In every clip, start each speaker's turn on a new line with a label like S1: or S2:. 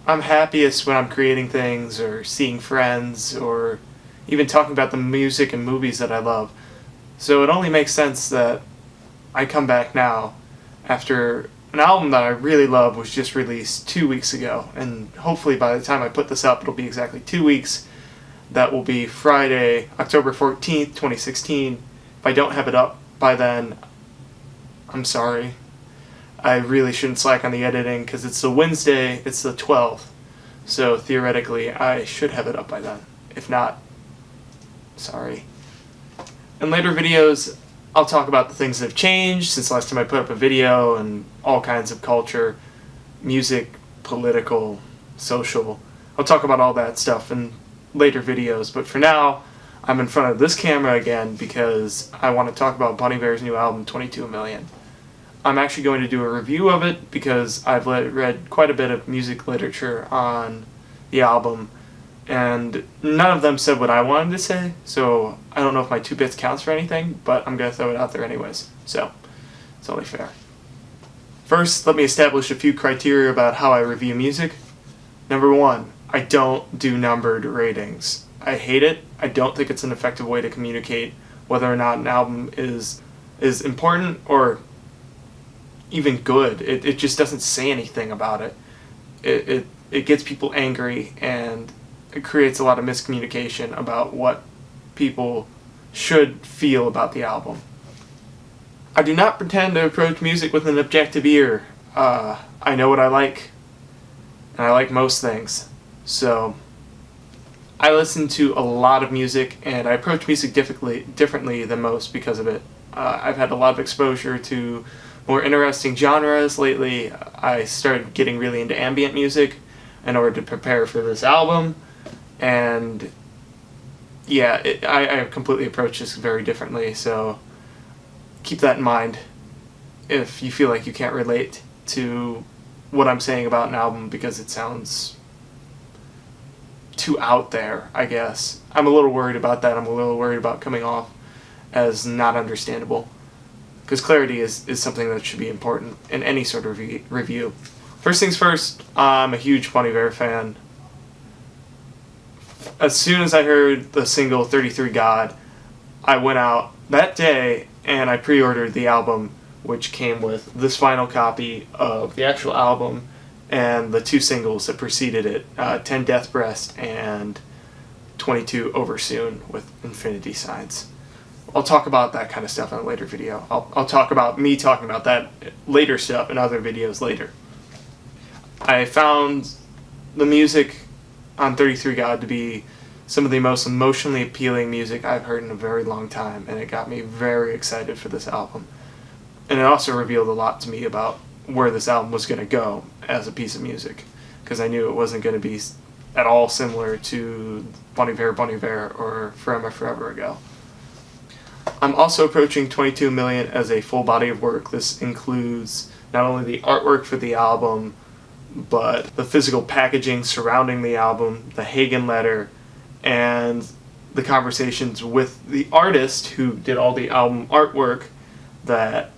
S1: I'm happiest when I'm creating things or seeing friends or even talking about the music and movies that I love. So it only makes sense that I come back now after an album that I really love was just released 2 weeks ago. And hopefully by the time I put this up, it'll be exactly 2 weeks. That will be Friday, October 14th, 2016. If I don't have it up by then, I'm sorry. I really shouldn't slack on the editing because it's the Wednesday, it's the 12th. So theoretically, I should have it up by then. If not, sorry. In later videos, I'll talk about the things that have changed since last time I put up a video and all kinds of culture, music, political, social. I'll talk about all that stuff in later videos, but for now, I'm in front of this camera again because I want to talk about Bon Iver's new album, 22 Million. I'm actually going to do a review of it because I've read quite a bit of music literature on the album, and none of them said what I wanted to say, so I don't know if my 2 bits counts for anything, but I'm going to throw it out there anyways, so it's only fair. First, let me establish a few criteria about how I review music. Number 1, I don't do numbered ratings. I hate it. I don't think it's an effective way to communicate whether or not an album is important or even good. It just doesn't say anything about it. It gets people angry, and it creates a lot of miscommunication about what people should feel about the album. I do not pretend to approach music with an objective ear. I know what I like, and I like most things. So I listen to a lot of music, and I approach music differently than most because of it. I've had a lot of exposure to more interesting genres lately. I started getting really into ambient music in order to prepare for this album, and yeah, I completely approach this very differently, so keep that in mind if you feel like you can't relate to what I'm saying about an album because it sounds too out there, I guess. I'm a little worried about that. I'm a little worried about coming off as not understandable, because clarity is something that should be important in any sort of review. First things first, I'm a huge Bon Iver fan. As soon as I heard the single 33 God, I went out that day and I pre-ordered the album, which came with this vinyl copy of the actual album and the 2 singles that preceded it, 10 Death Breast and 22 Over Soon with infinity signs. I'll talk about that kind of stuff in a later video. I'll talk about me talking about that later stuff in other videos later. I found the music on 33 God to be some of the most emotionally appealing music I've heard in a very long time, and it got me very excited for this album. And it also revealed a lot to me about where this album was going to go as a piece of music, because I knew it wasn't going to be at all similar to Bon Iver or Forever Ago. I'm also approaching 22 Million as a full body of work. This includes not only the artwork for the album, but the physical packaging surrounding the album, the Hagen letter, and the conversations with the artist who did all the album artwork, that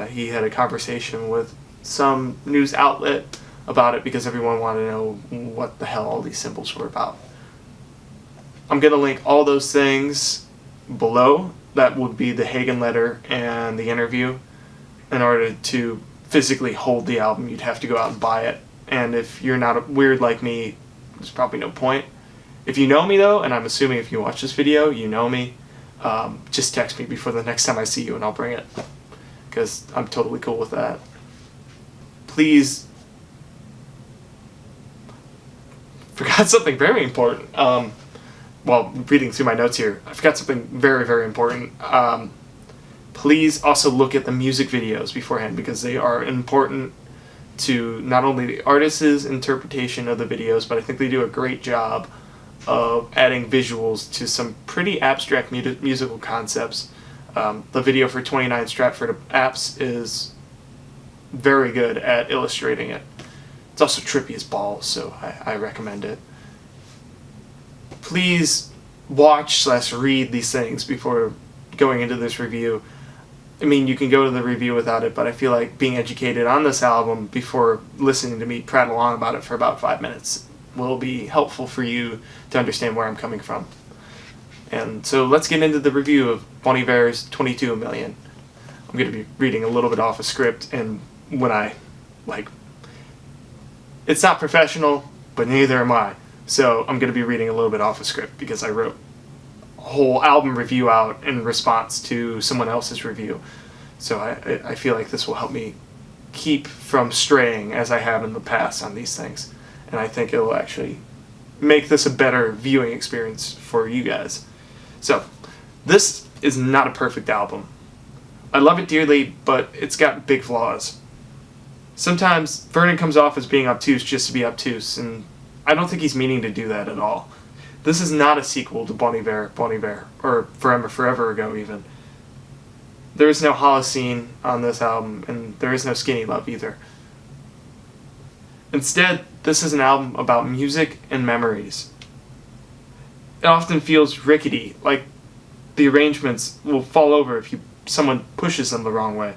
S1: he had a conversation with some news outlet about it because everyone wanted to know what the hell all these symbols were about. I'm going to link all those things below. That would be the Hagen letter and the interview. In order to physically hold the album, you'd have to go out and buy it. And if you're not weird like me, there's probably no point. If you know me though, and I'm assuming if you watch this video, you know me, just text me before the next time I see you and I'll bring it. Because I'm totally cool with that. Please. Forgot something very important. Well, reading through my notes here, I forgot something very, very important. Please also look at the music videos beforehand, because they are important to not only the artist's interpretation of the videos, but I think they do a great job of adding visuals to some pretty abstract musical concepts. The video for 29 Stratford Apps is very good at illustrating it. It's also trippy as balls, so I recommend it. Please watch/read these things before going into this review. I mean, you can go to the review without it, but I feel like being educated on this album before listening to me prattle on about it for about 5 minutes will be helpful for you to understand where I'm coming from. And so let's get into the review of Bon Iver's 22 Million. I'm going to be reading a little bit off a script, and when it's not professional, but neither am I. So I'm going to be reading a little bit off a script because I wrote a whole album review out in response to someone else's review. So I feel like this will help me keep from straying as I have in the past on these things. And I think it will actually make this a better viewing experience for you guys. So, this is not a perfect album. I love it dearly, but it's got big flaws. Sometimes Vernon comes off as being obtuse just to be obtuse, and I don't think he's meaning to do that at all. This is not a sequel to Bon Iver, or Forever Ago even. There is no Holocene on this album, and there is no Skinny Love either. Instead, this is an album about music and memories. It often feels rickety, like the arrangements will fall over if someone pushes them the wrong way.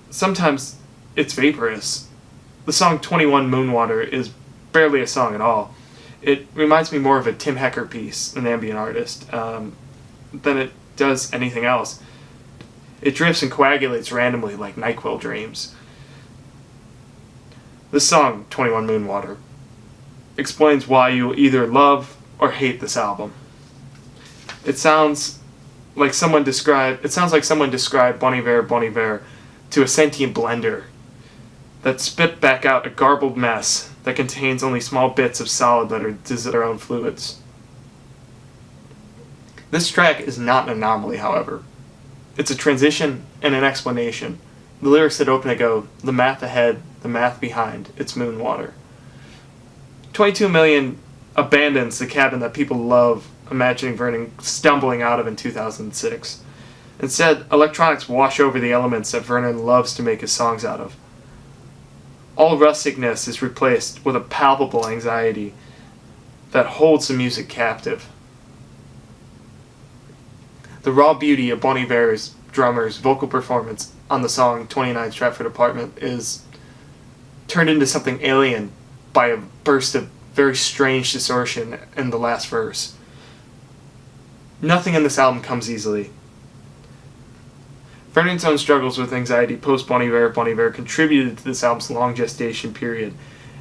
S1: Sometimes it's vaporous. The song 21 Moonwater is barely a song at all. It reminds me more of a Tim Hecker piece, an ambient artist, than it does anything else. It drifts and coagulates randomly like NyQuil dreams. This song, 21 Moonwater, explains why you either love or hate this album. It sounds like someone described Bon Iver to a sentient blender that spit back out a garbled mess that contains only small bits of solid that are their own fluids. This track is not an anomaly, however. It's a transition and an explanation. The lyrics that open it go, the math ahead, the math behind, it's Moonwater. 22 Million abandons the cabin that people love imagining Vernon stumbling out of in 2006. Instead, electronics wash over the elements that Vernon loves to make his songs out of. All rusticness is replaced with a palpable anxiety that holds the music captive. The raw beauty of Bon Iver's drummer's vocal performance on the song 29 Stratford Apartment is turned into something alien by a burst of very strange distortion in the last verse. Nothing in this album comes easily. Vernon's own struggles with anxiety post Bon Iver contributed to this album's long gestation period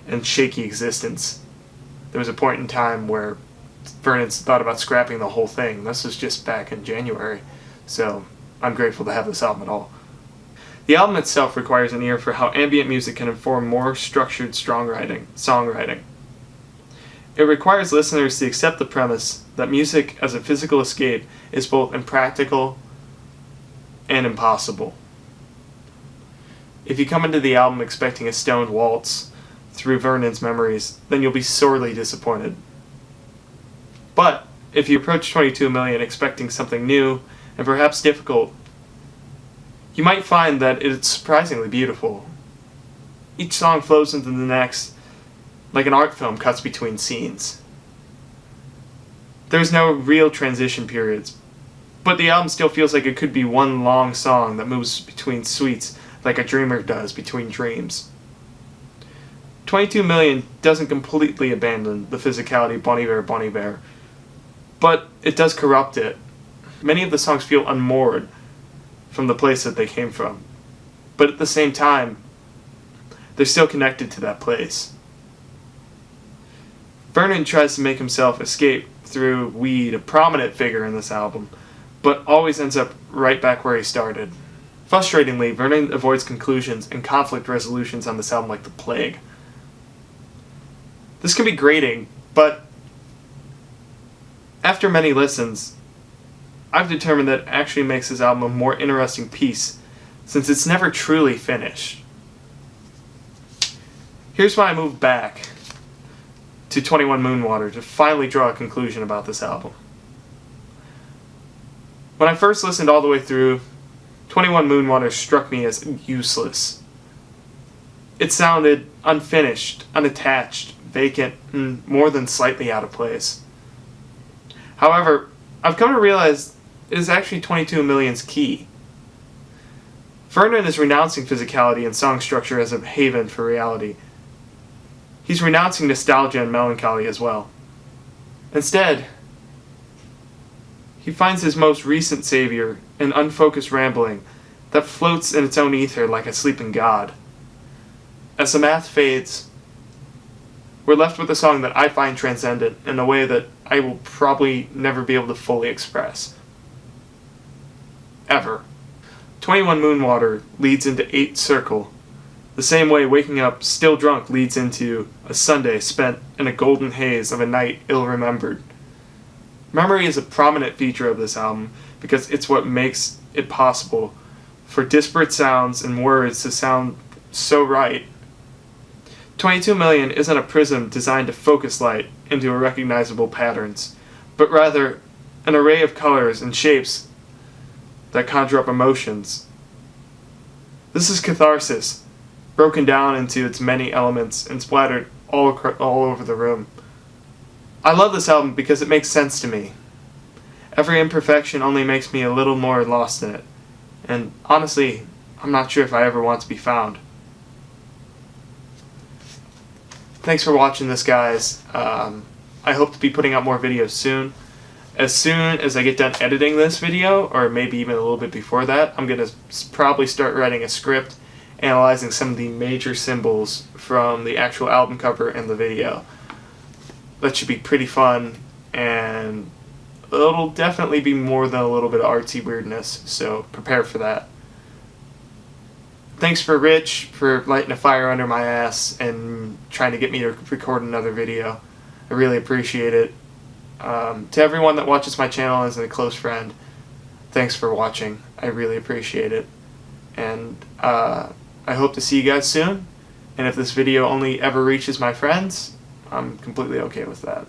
S1: and shaky existence. There was a point in time where Vernon's thought about scrapping the whole thing. This was just back in January, so I'm grateful to have this album at all. The album itself requires an ear for how ambient music can inform more structured songwriting. It requires listeners to accept the premise that music as a physical escape is both impractical and impossible. If you come into the album expecting a stoned waltz through Vernon's memories, then you'll be sorely disappointed. But if you approach 22 Million expecting something new and perhaps difficult, you might find that it's surprisingly beautiful. Each song flows into the next like an art film cuts between scenes. There's no real transition periods, but the album still feels like it could be one long song that moves between suites like a dreamer does between dreams. 22 Million doesn't completely abandon the physicality of Bon Iver, but it does corrupt it. Many of the songs feel unmoored from the place that they came from, but at the same time, they're still connected to that place. Vernon tries to make himself escape through weed, a prominent figure in this album, but always ends up right back where he started. Frustratingly, Vernon avoids conclusions and conflict resolutions on this album like the plague. This can be grating, but after many listens, I've determined that it actually makes this album a more interesting piece, since it's never truly finished. Here's why I moved back to 21 Moonwater to finally draw a conclusion about this album. When I first listened all the way through, 21 Moonwater struck me as useless. It sounded unfinished, unattached, vacant, and more than slightly out of place. However, I've come to realize it is actually 22 Million's key. Vernon is renouncing physicality and song structure as a haven for reality. He's renouncing nostalgia and melancholy as well. Instead, he finds his most recent savior in unfocused rambling that floats in its own ether like a sleeping god. As the math fades, we're left with a song that I find transcendent in a way that I will probably never be able to fully express. Ever. 21 Moonwater leads into 8 Circle, the same way waking up still drunk leads into a Sunday spent in a golden haze of a night ill-remembered. Memory is a prominent feature of this album because it's what makes it possible for disparate sounds and words to sound so right. 22 Million isn't a prism designed to focus light into recognizable patterns, but rather an array of colors and shapes that conjure up emotions. This is catharsis, broken down into its many elements and splattered all over the room. I love this album because it makes sense to me. Every imperfection only makes me a little more lost in it, and honestly, I'm not sure if I ever want to be found. Thanks for watching this, guys. I hope to be putting out more videos soon. As soon as I get done editing this video, or maybe even a little bit before that, I'm going to probably start writing a script analyzing some of the major symbols from the actual album cover and the video. That should be pretty fun, and it'll definitely be more than a little bit of artsy weirdness, so prepare for that. Thanks for Rich for lighting a fire under my ass and trying to get me to record another video. I really appreciate it. To everyone that watches my channel as a close friend, thanks for watching. I really appreciate it. And I hope to see you guys soon. And if this video only ever reaches my friends, I'm completely okay with that.